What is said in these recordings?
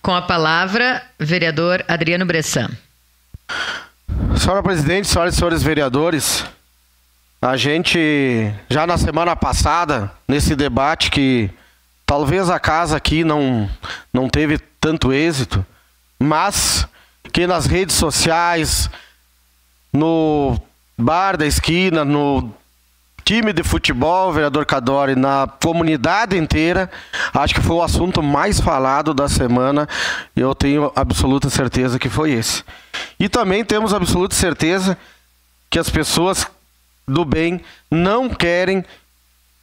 Com a palavra, vereador Adriano Bressan. Senhora presidente, senhoras e senhores vereadores, a gente já na semana passada, nesse debate que talvez a casa aqui não teve tanto êxito, mas que nas redes sociais, no bar da esquina, no time de futebol, vereador Cadore, na comunidade inteira, acho que foi o assunto mais falado da semana. Eu tenho absoluta certeza que foi esse. E também temos absoluta certeza que as pessoas do bem não querem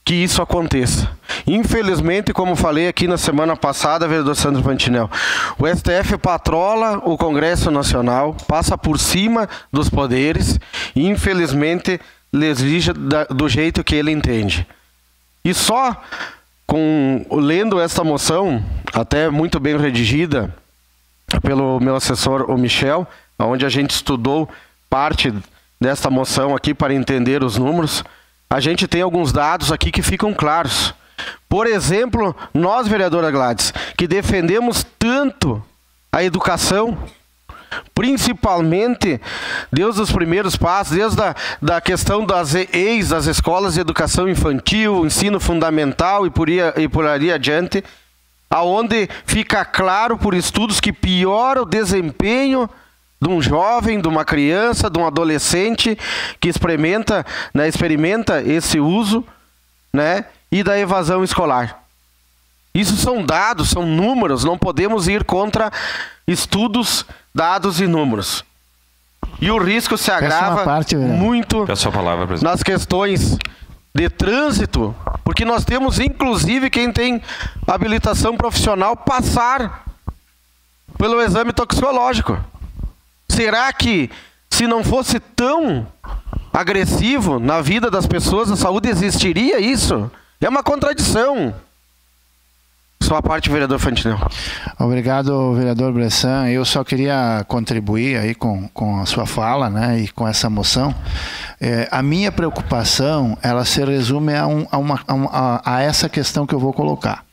que isso aconteça. Infelizmente, como falei aqui na semana passada, vereador Sandro Fantinel, o STF patrola o Congresso Nacional, passa por cima dos poderes e infelizmente legisla do jeito que ele entende. E só lendo esta moção, até muito bem redigida pelo meu assessor, o Michel, onde a gente estudou parte desta moção aqui para entender os números, a gente tem alguns dados aqui que ficam claros. Por exemplo, nós, vereadora Gladys, que defendemos tanto a educação, principalmente desde os primeiros passos, desde da questão das das escolas de educação infantil, ensino fundamental e por aí adiante, aonde fica claro por estudos que piora o desempenho de um jovem, de uma criança, de um adolescente que experimenta esse uso, né, e da evasão escolar. Isso são dados, são números, não podemos ir contra estudos, dados e números. E o risco se agrava muito nas questões de trânsito, porque nós temos inclusive quem tem habilitação profissional passar pelo exame toxicológico. Será que se não fosse tão agressivo na vida das pessoas, a saúde existiria isso? É uma contradição. Só a parte, vereador Fantinel. Obrigado, vereador Bressan. Eu só queria contribuir aí com a sua fala, né, e com essa moção. A minha preocupação, ela se resume a essa questão que eu vou colocar.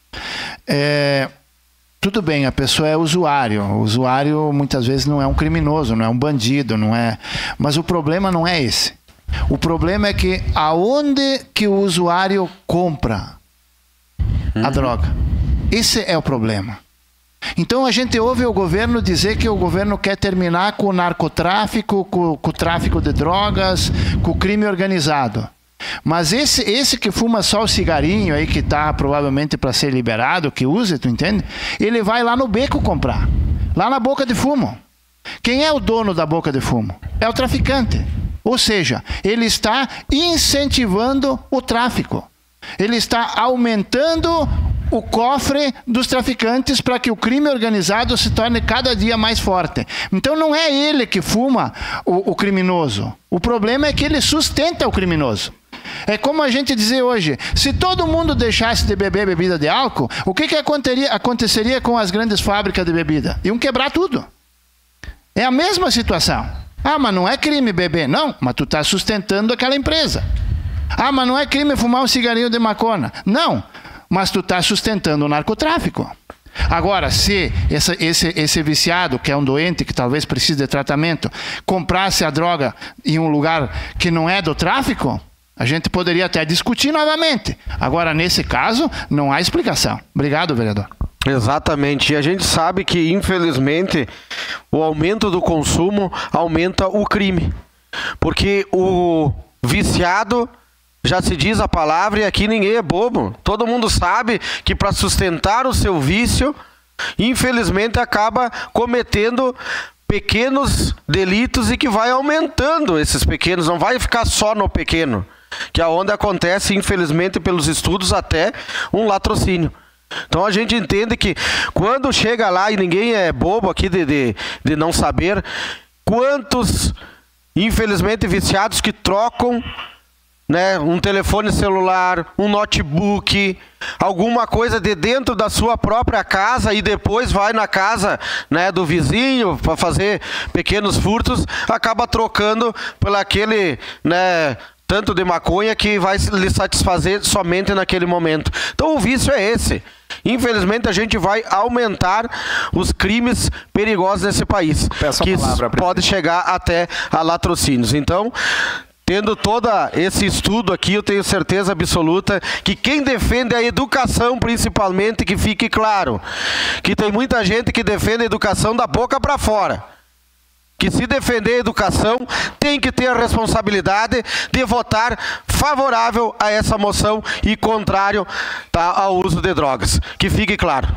Tudo bem, a pessoa é usuário. O usuário muitas vezes não é um criminoso, não é um bandido, não é. Mas o problema não é esse. O problema é que aonde que o usuário compra a droga? Esse é o problema. Então a gente ouve o governo dizer que o governo quer terminar com o narcotráfico, com o tráfico de drogas, com o crime organizado. Mas esse que fuma só o cigarinho aí, que tá provavelmente para ser liberado, que usa, tu entende? Ele vai lá no beco comprar, lá na boca de fumo. Quem é o dono da boca de fumo? É o traficante. Ou seja, ele está incentivando o tráfico. Ele está aumentando o cofre dos traficantes para que o crime organizado se torne cada dia mais forte. Então não é ele que fuma o criminoso. O problema é que ele sustenta o criminoso. É como a gente dizer hoje, se todo mundo deixasse de beber bebida de álcool, o que aconteceria com as grandes fábricas de bebida? Iam quebrar tudo. É a mesma situação. Ah, mas não é crime beber. Não, mas tu está sustentando aquela empresa. Ah, mas não é crime fumar um cigarinho de maconha. Não, mas tu está sustentando o narcotráfico. Agora, se esse viciado, que é um doente, que talvez precise de tratamento, comprasse a droga em um lugar que não é do tráfico, a gente poderia até discutir novamente. Agora, nesse caso, não há explicação. Obrigado, vereador. Exatamente. E a gente sabe que, infelizmente, o aumento do consumo aumenta o crime. Porque o viciado, já se diz a palavra, e aqui ninguém é bobo. Todo mundo sabe que para sustentar o seu vício, infelizmente acaba cometendo pequenos delitos e que vai aumentando esses pequenos, não vai ficar só no pequeno, que é onde acontece, infelizmente, pelos estudos, até um latrocínio. Então a gente entende que quando chega lá, e ninguém é bobo aqui de não saber, quantos, infelizmente, viciados que trocam, né, um telefone celular, um notebook, alguma coisa de dentro da sua própria casa e depois vai na casa, né, do vizinho para fazer pequenos furtos, acaba trocando por aquele, né, tanto de maconha, que vai lhe satisfazer somente naquele momento. Então o vício é esse. Infelizmente a gente vai aumentar os crimes perigosos nesse país, que pode chegar até a latrocínios. Então, tendo todo esse estudo aqui, eu tenho certeza absoluta que quem defende a educação, principalmente, que fique claro, que tem muita gente que defende a educação da boca para fora. Que se defender a educação, tem que ter a responsabilidade de votar favorável a essa moção e contrário, tá, ao uso de drogas. Que fique claro.